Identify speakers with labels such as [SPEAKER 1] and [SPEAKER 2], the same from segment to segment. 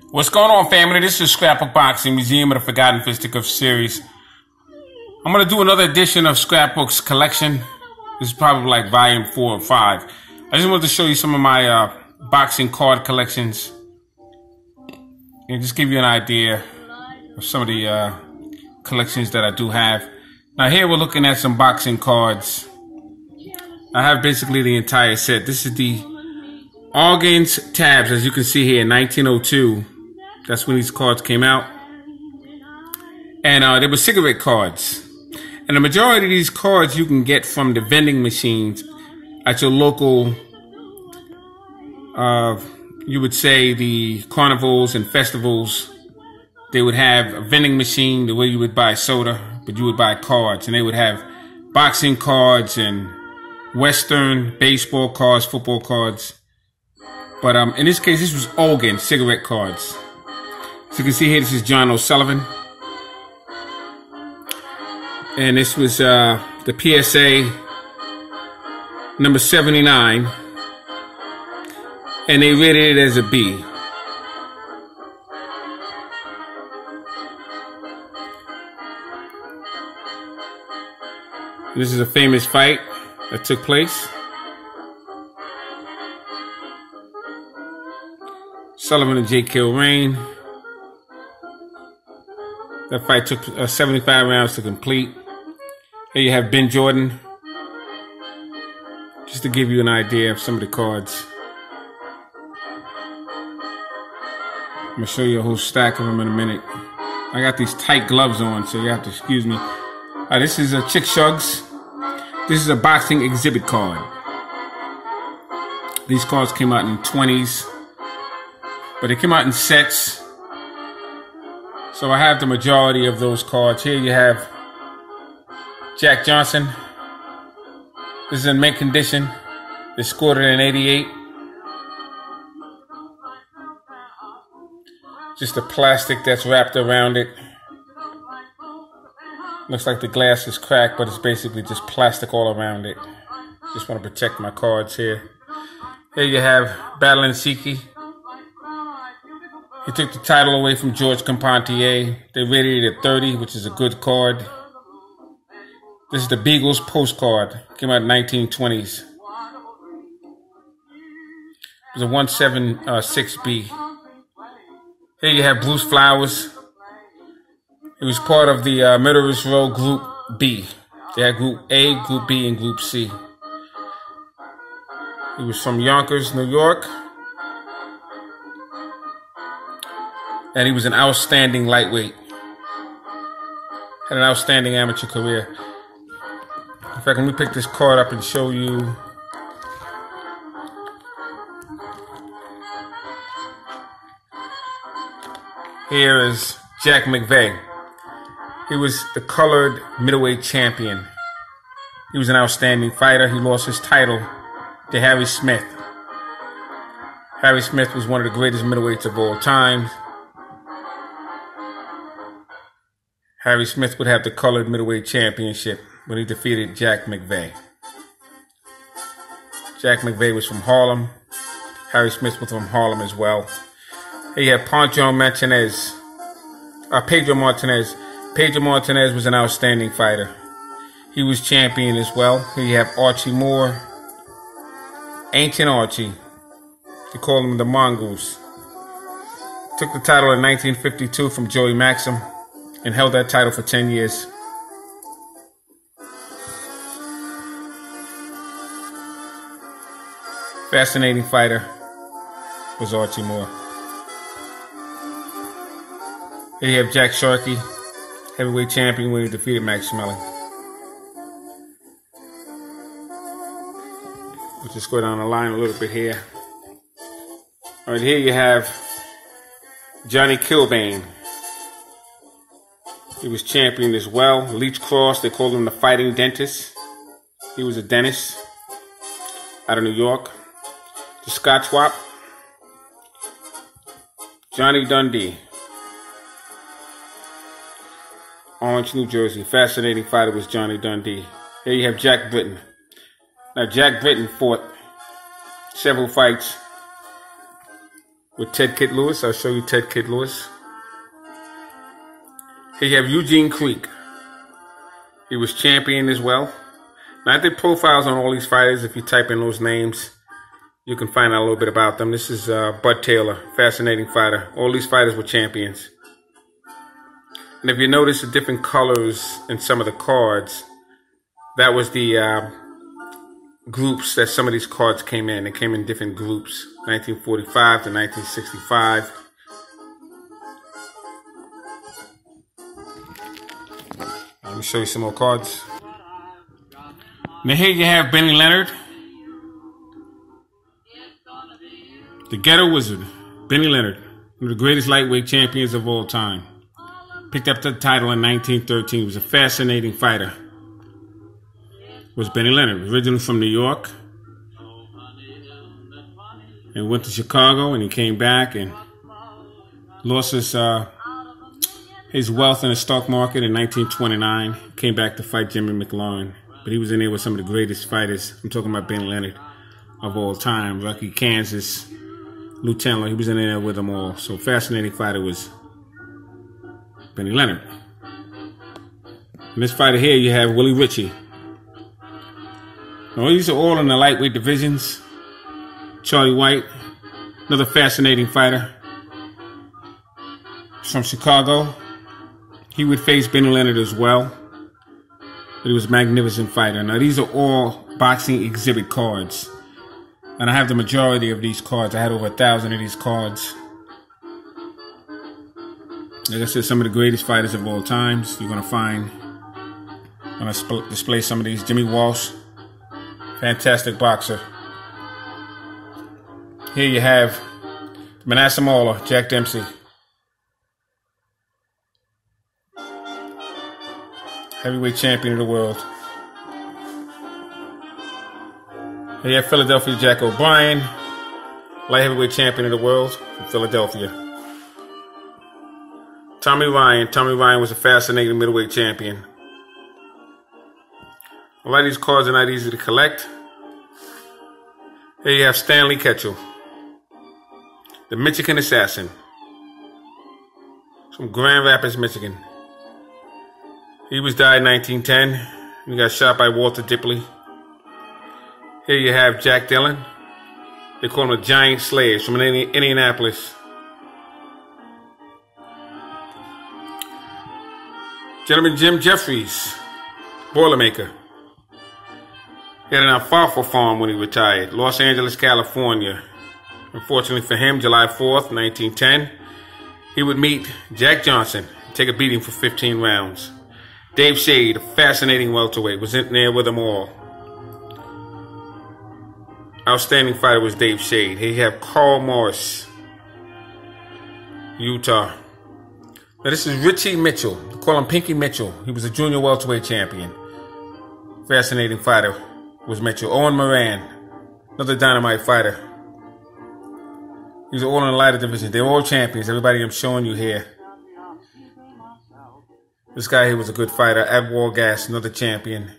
[SPEAKER 1] What's going on, family? This is Scrapbook Boxing, Museum of the Forgotten Fisticuffs series. I'm going to do another edition of Scrapbook's collection. This is probably like volume 4 or 5. I just wanted to show you some of my boxing card collections and just give you an idea of some of the collections that I do have. Now here we're looking at some boxing cards. I have basically the entire set. This is the Organs tabs, as you can see here, in 1902. That's when these cards came out. And they were cigarette cards. And the majority of these cards you can get from the vending machines at your local, you would say the carnivals and festivals. They would have a vending machine the way you would buy soda, but you would buy cards. And they would have boxing cards and Western, baseball cards, football cards. But in this case, this was Organ cigarette cards. So you can see here, this is John O'Sullivan. And this was the PSA number 79. And they rated it as a B. This is a famous fight that took place. Sullivan and J. Kilrain. That fight took 75 rounds to complete. Here you have Ben Jordan. Just to give you an idea of some of the cards. I'm going to show you a whole stack of them in a minute. I got these tight gloves on, so you have to excuse me. This is a Chick Shugs. This is a boxing exhibit card. These cards came out in the 20s. But they came out in sets. So I have the majority of those cards. Here you have Jack Johnson. This is in mint condition. They scored it in 88. Just the plastic that's wrapped around it. Looks like the glass is cracked, but it's basically just plastic all around it. Just want to protect my cards here. Here you have Battling Siki. He took the title away from George Compantier. They rated it at 30, which is a good card. This is the Beagles postcard. Came out in 1920s. It was a 176B. Here you have Bruce Flowers. He was part of the Murderers Row Group B. They had Group A, Group B, and Group C. He was from Yonkers, New York. And he was an outstanding lightweight. Had an outstanding amateur career. In fact, let me pick this card up and show you. Here is Jack McVeigh. He was the colored middleweight champion. He was an outstanding fighter. He lost his title to Harry Smith. Harry Smith was one of the greatest middleweights of all time. Harry Smith would have the colored middleweight championship when he defeated Jack McVeigh. Jack McVeigh was from Harlem. Harry Smith was from Harlem as well. Here you have Pedro Martinez. Pedro Martinez was an outstanding fighter. He was champion as well. Here you have Archie Moore. Ancient Archie. They call him the Mongoose. Took the title in 1952 from Joey Maxim. And held that title for 10 years. Fascinating fighter was Archie Moore. Here you have Jack Sharkey, heavyweight champion when he defeated Max Schmeling. We'll just go down the line a little bit here. All right, here you have Johnny Kilbane. He was champion as well. Leech Cross, they called him the Fighting Dentist. He was a dentist out of New York. The Scotch Wop. Johnny Dundee. Orange, New Jersey. Fascinating fighter was Johnny Dundee. Here you have Jack Britton. Now, Jack Britton fought several fights with Ted Kid Lewis. I'll show you Ted Kid Lewis. Here you have Eugene Creek. He was champion as well. Now, I did profiles on all these fighters. If you type in those names, you can find out a little bit about them. This is Bud Taylor, fascinating fighter. All these fighters were champions. And if you notice the different colors in some of the cards, that was the groups that some of these cards came in. They came in different groups, 1945 to 1965. Let me show you some more cards. Now here you have Benny Leonard, the Ghetto Wizard. Benny Leonard, one of the greatest lightweight champions of all time. Picked up the title in 1913. He was a fascinating fighter. Was Benny Leonard, originally from New York, and went to Chicago, and he came back and lost his wealth in the stock market in 1929. Came back to fight Jimmy McLaurin, but he was in there with some of the greatest fighters. I'm talking about Benny Leonard of all time. Rocky Kansas, Lou Chandler, he was in there with them all. So fascinating fighter was Benny Leonard. In this fighter here, you have Willie Ritchie. Now, these are all in the lightweight divisions. Charlie White, another fascinating fighter. He's from Chicago. He would face Benny Leonard as well. But he was a magnificent fighter. Now, these are all boxing exhibit cards. And I have the majority of these cards. I had over 1,000 of these cards. Like I said, some of the greatest fighters of all times. You're going to find, I'm going to display some of these. Jimmy Walsh, fantastic boxer. Here you have Manasseh Mauler, Jack Dempsey. Heavyweight champion of the world. Here you have Philadelphia Jack O'Brien, light heavyweight champion of the world from Philadelphia. Tommy Ryan. Tommy Ryan was a fascinating middleweight champion. A lot of these cards are not easy to collect. Here you have Stanley Ketchel, the Michigan Assassin, from Grand Rapids, Michigan. He was died in 1910. He got shot by Walter Dipley. Here you have Jack Dillon. They call him a Giant Slayer from Indianapolis. Gentleman Jim Jeffries, Boilermaker. He had an alfalfa farm when he retired. Los Angeles, California. Unfortunately for him, July 4th, 1910, he would meet Jack Johnson and take a beating for 15 rounds. Dave Shade, a fascinating welterweight, was in there with them all. Outstanding fighter was Dave Shade. Here you have Carl Morris, Utah. Now this is Richie Mitchell. They call him Pinky Mitchell. He was a junior welterweight champion. Fascinating fighter was Mitchell. Owen Moran, another dynamite fighter. These are all in the lighter division. They're all champions. Everybody I'm showing you here. This guy here was a good fighter. Ad Wargas, another champion.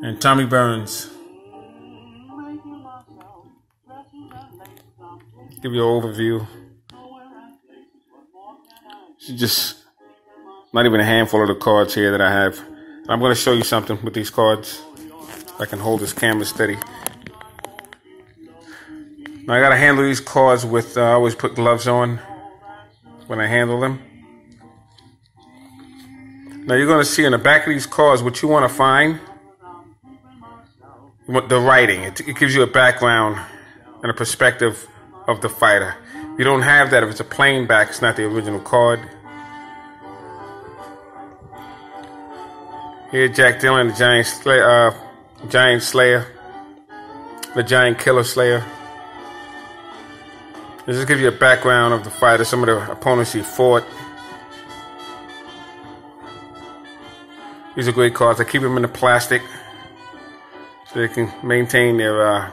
[SPEAKER 1] And Tommy Burns. Give you an overview. It's just not even a handful of the cards here that I have. I'm going to show you something with these cards. If I can hold this camera steady. Now I got to handle these cards with, I always put gloves on when I handle them. Now you're going to see in the back of these cards what you want to find. The writing. It gives you a background and a perspective of the fighter. If you don't have that, if it's a plain back, it's not the original card. Here, Jack Dillon, the Giant Slayer, the Giant Killer Slayer. This just gives you a background of the fighter, some of the opponents he fought. These are great cards. I keep them in the plastic so they can maintain their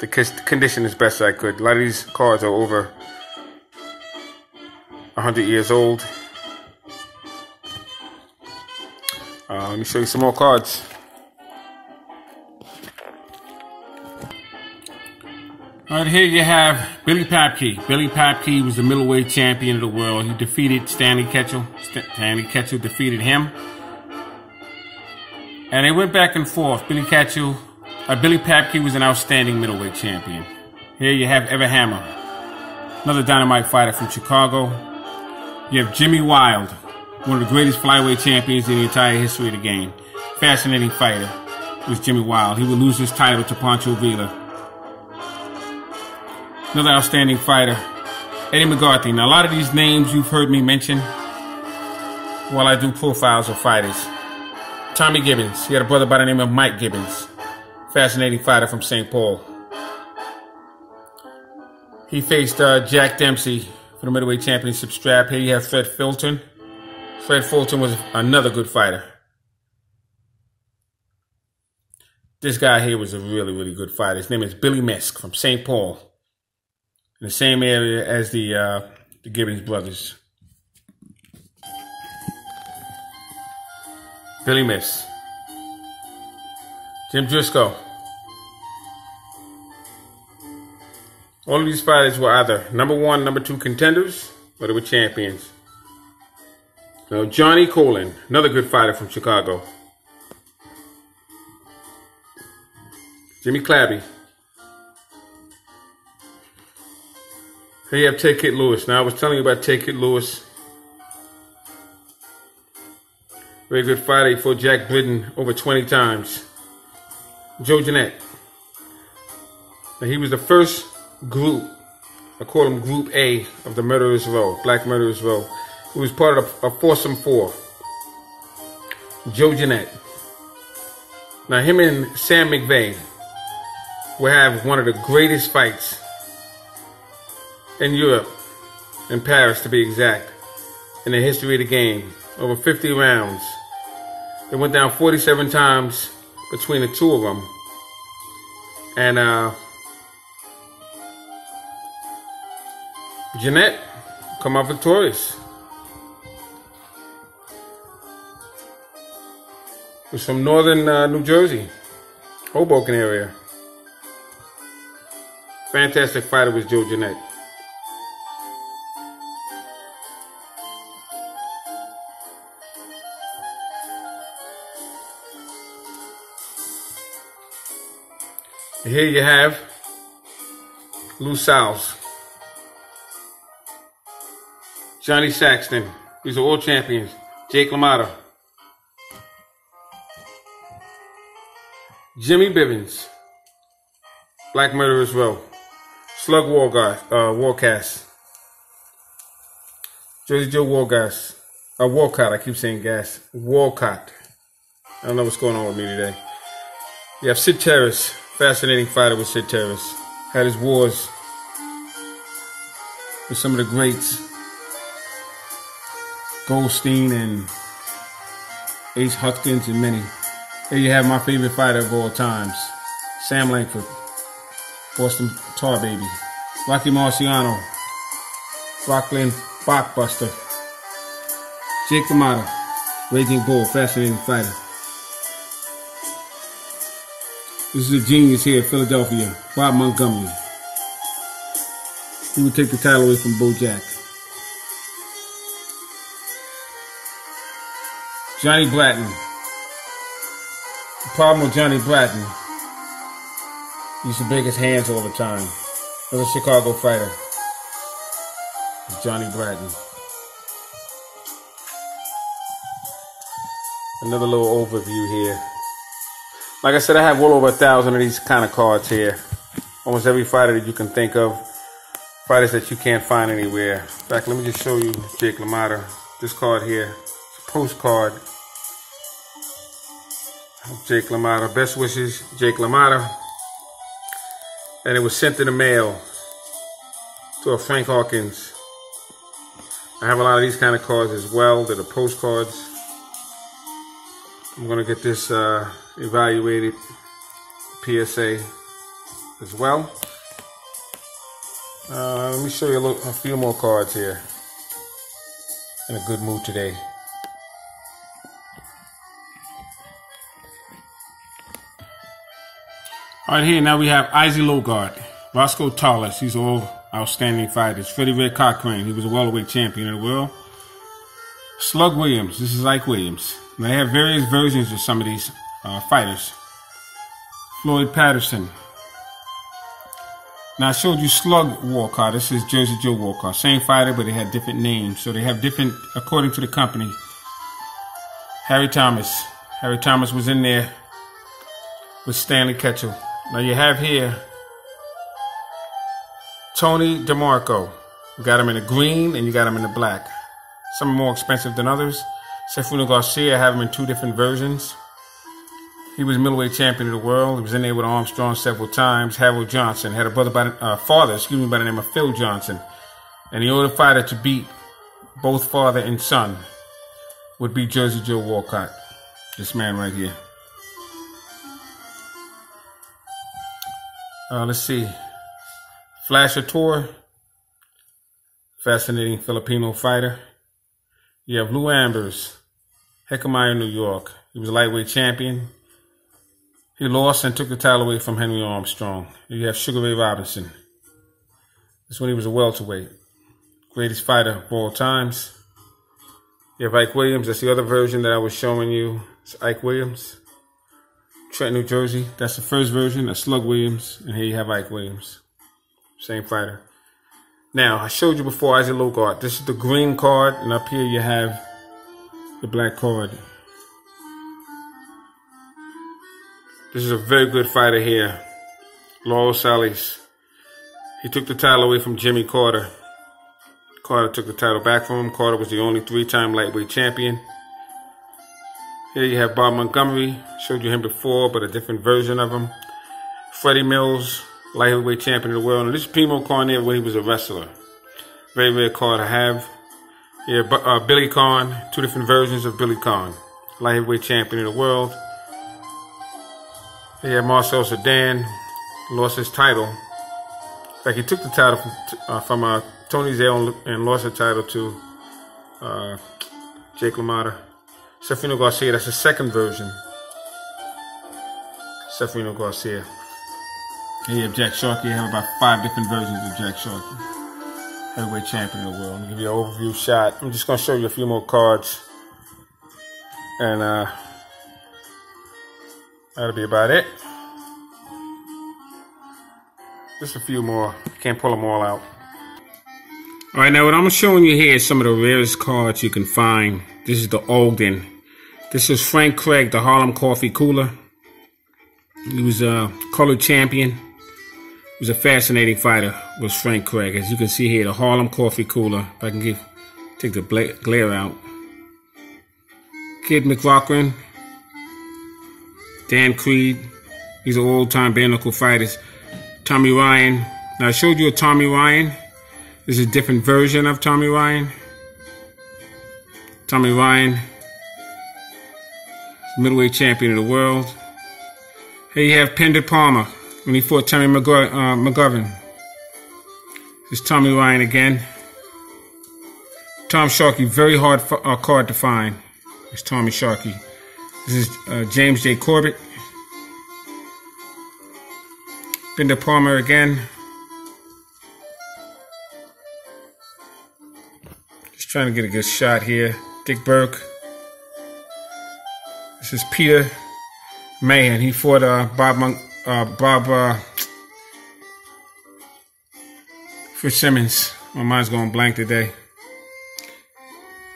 [SPEAKER 1] the condition as best I could. A lot of these cards are over 100 years old. Let me show you some more cards. All right, here you have Billy Papke. Billy Papke was the middleweight champion of the world. He defeated Stanley Ketchel. Stanley Ketchel defeated him. And they went back and forth. Billy Papke was an outstanding middleweight champion. Here you have Ever Hammer, another dynamite fighter from Chicago. You have Jimmy Wild, one of the greatest flyweight champions in the entire history of the game. Fascinating fighter was Jimmy Wild. He would lose his title to Pancho Villa. Another outstanding fighter, Eddie McCarthy. Now, a lot of these names you've heard me mention while I do profiles of fighters. Tommy Gibbons. He had a brother by the name of Mike Gibbons. Fascinating fighter from St. Paul. He faced Jack Dempsey for the middleweight championship strap. Here you have Fred Fulton. Fred Fulton was another good fighter. This guy here was a really, really good fighter. His name is Billy Mesk from St. Paul, in the same area as the Gibbons brothers. Billy Mesk. Jim Driscoll. All of these fighters were either number 1, number 2 contenders, or they were champions. Now, Johnny Colin, another good fighter from Chicago. Jimmy Clabby. Here you have Ted Kid Lewis. Now, I was telling you about Ted Kid Lewis. Very good fighter. He fought Jack Britton over 20 times. Joe Jeanette. Now, he was the first group, I call him Group A of the Murderers Row, Black Murderers Row. He was part of a foursome 4. Joe Jeanette. Now, him and Sam McVeigh will have one of the greatest fights in Europe, in Paris to be exact, in the history of the game. Over 50 rounds. It went down 47 times between the two of them. And Jeanette come out victorious. He was from northern New Jersey, Hoboken area. Fantastic fighter was Joe Jeanette. Here you have Lou Salles. Johnny Saxton. These are all champions. Jake LaMotta. Jimmy Bivens. Black Murderers Row. Slug Warcast. Jersey Joe Wargas. Walcott, I keep saying gas. Walcott. I don't know what's going on with me today. You have Sid Terrace. Fascinating fighter with Sid Terrace. Had his wars with some of the greats. Goldstein and Ace Hutkins and many. Here you have my favorite fighter of all times. Sam Langford. Boston Tar Baby. Rocky Marciano. Rockland Blockbuster. Jake LaMotta. Raging Bull. Fascinating fighter. This is a genius here in Philadelphia, Bob Montgomery. He would take the title away from Bo Jack. Johnny Bratton. The problem with Johnny Bratton, he used to break his hands all the time. Another Chicago fighter. Johnny Bratton. Another little overview here. Like I said, I have well over 1,000 of these kind of cards here. Almost every fighter that you can think of. Fighters that you can't find anywhere. In fact, let me just show you Jake LaMotta. This card here. It's a postcard of Jake LaMotta. Best wishes, Jake LaMotta. And it was sent in the mail to a Frank Hawkins. I have a lot of these kind of cards as well. They're the postcards. I'm going to get this evaluated PSA as well. Let me show you a few more cards here. In a good mood today. All right, here now we have Izzy Logard. Roscoe Tallis, these are all outstanding fighters. Freddie Red Cochrane, he was a welterweight champion of the world. Slug Williams, this is Ike Williams. Now, they have various versions of some of these fighters. Floyd Patterson. Now, I showed you Slug Walcott. This is Jersey Joe Walcott. Same fighter, but they had different names. So they have different, according to the company. Harry Thomas. Harry Thomas was in there with Stanley Ketchel. Now, you have here Tony DeMarco. You got him in the green and you got him in the black. Some are more expensive than others. Sefino Garcia, I have him in two different versions. He was middleweight champion of the world. He was in there with Armstrong several times. Harold Johnson had a brother by the name of Phil Johnson. And the only fighter to beat both father and son would be Jersey Joe Walcott. This man right here. Let's see. Flash Tour. Fascinating Filipino fighter. You have Lou Ambers. Heckmeyer, New York. He was a lightweight champion. He lost and took the title away from Henry Armstrong. You have Sugar Ray Robinson. This when he was a welterweight. Greatest fighter of all times. You have Ike Williams. That's the other version that I was showing you. It's Ike Williams. Trenton, New Jersey. That's the first version of Slug Williams. And here you have Ike Williams. Same fighter. Now, I showed you before Isaac Logart. This is the green card. And up here you have the black card. This is a very good fighter here. Laurel Salis. He took the title away from Jimmy Carter. Carter took the title back from him. Carter was the only three-time lightweight champion. Here you have Bob Montgomery. Showed you him before, but a different version of him. Freddie Mills, lightweight champion of the world. And this is Primo Carnera when he was a wrestler. Very rare card I have. Here, Billy Conn. Two different versions of Billy Conn. Lightweight champion of the world. He had Marcel Sedan, lost his title. In fact, he took the title from Tony Zale and lost the title to Jake LaMotta. Sefino Garcia, that's the second version. Sefino Garcia. Here you have Jack Sharkey. You have about 5 different versions of Jack Sharkey. Heavyweight champion of the world. Let me give you an overview shot. I'm just going to show you a few more cards. And that'll be about it. Just a few more. Can't pull them all out. All right, now what I'm showing you here is some of the rarest cards you can find. This is the Ogden. This is Frank Craig, the Harlem Coffee Cooler. He was a colored champion. He was a fascinating fighter, was Frank Craig. As you can see here, the Harlem Coffee Cooler. If I can take the glare out. Kid McLaughlin. Dan Creed. These are old-time bare-knuckle fighters. Tommy Ryan. Now, I showed you a Tommy Ryan. This is a different version of Tommy Ryan. Tommy Ryan, middleweight champion of the world. Here you have Pender Palmer when he fought Tommy McGovern. This is Tommy Ryan again. Tom Sharkey, very hard card to find. It's Tommy Sharkey. This is James J. Corbett. Pender Palmer again. Just trying to get a good shot here. Dick Burke. This is Peter Mahan. He fought Bob Fitzsimmons. My mind's going blank today.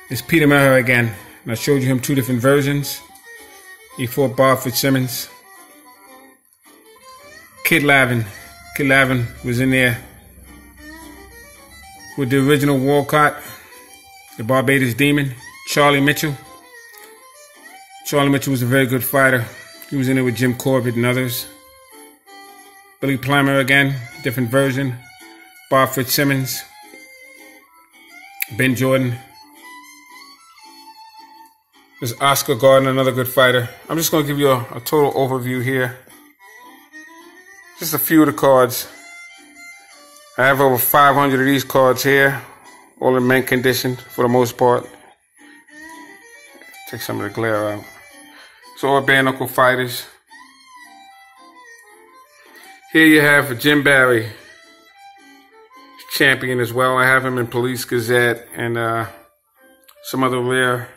[SPEAKER 1] It's Peter Maher again. And I showed you him 2 different versions. He fought Bob Fitzsimmons. Kid Lavin. Kid Lavin was in there with the original Walcott, the Barbados Demon. Charlie Mitchell. Charlie Mitchell was a very good fighter. He was in there with Jim Corbett and others. Billy Plummer again, different version. Bob Fitzsimmons. Ben Jordan. There's Oscar Gardner, another good fighter. I'm just going to give you a total overview here. Just a few of the cards. I have over 500 of these cards here. All in mint condition for the most part. Take some of the glare out. It's all bare knuckle fighters. Here you have Jim Barry. champion as well. I have him in Police Gazette and some other rare,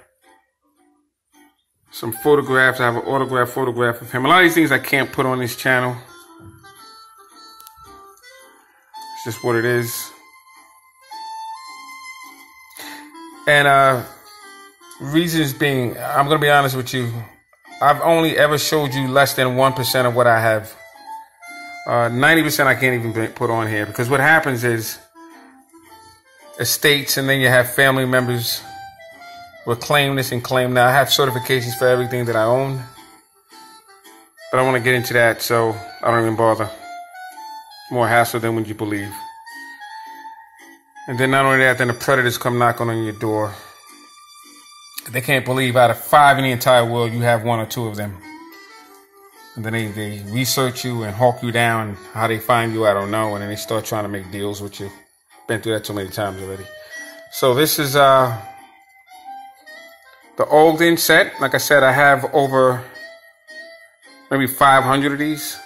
[SPEAKER 1] some photographs. I have an autographed photograph of him. A lot of these things I can't put on this channel. It's just what it is. And reasons being, I'm going to be honest with you, I've only ever showed you less than 1% of what I have. 90% I can't even put on here, because what happens is estates, and then you have family members will claim this and claim that. I have certifications for everything that I own, but I want to get into that, so I don't even bother. More hassle than what you believe. And then not only that, then the predators come knocking on your door. They can't believe out of 5 in the entire world, you have 1 or 2 of them. And then they research you and hawk you down. How they find you, I don't know. And then they start trying to make deals with you. Been through that so many times already. So this is the Ogden set. Like I said, I have over maybe 500 of these.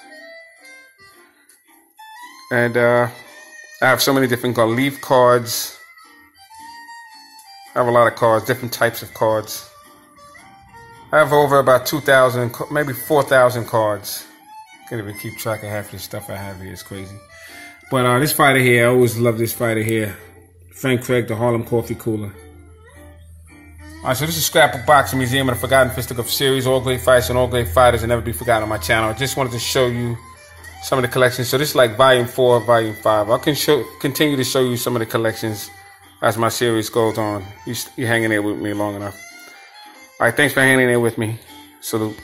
[SPEAKER 1] And I have so many different leaf cards. I have a lot of cards, different types of cards. I have over about 2,000, maybe 4,000 cards. Can't even keep track of half this stuff I have here. It's crazy. But this fighter here, I always love this fighter here. Frank Craig, the Harlem Coffee Cooler. Alright, so this is Scrapbook Boxing Museum of the Forgotten Fisticuffs series. All great fights and all great fighters will never be forgotten on my channel. I just wanted to show you some of the collections. So this is like volume 4, volume 5. I can continue to show you some of the collections as my series goes on. You're hanging there with me long enough. All right, thanks for hanging there with me. Salute.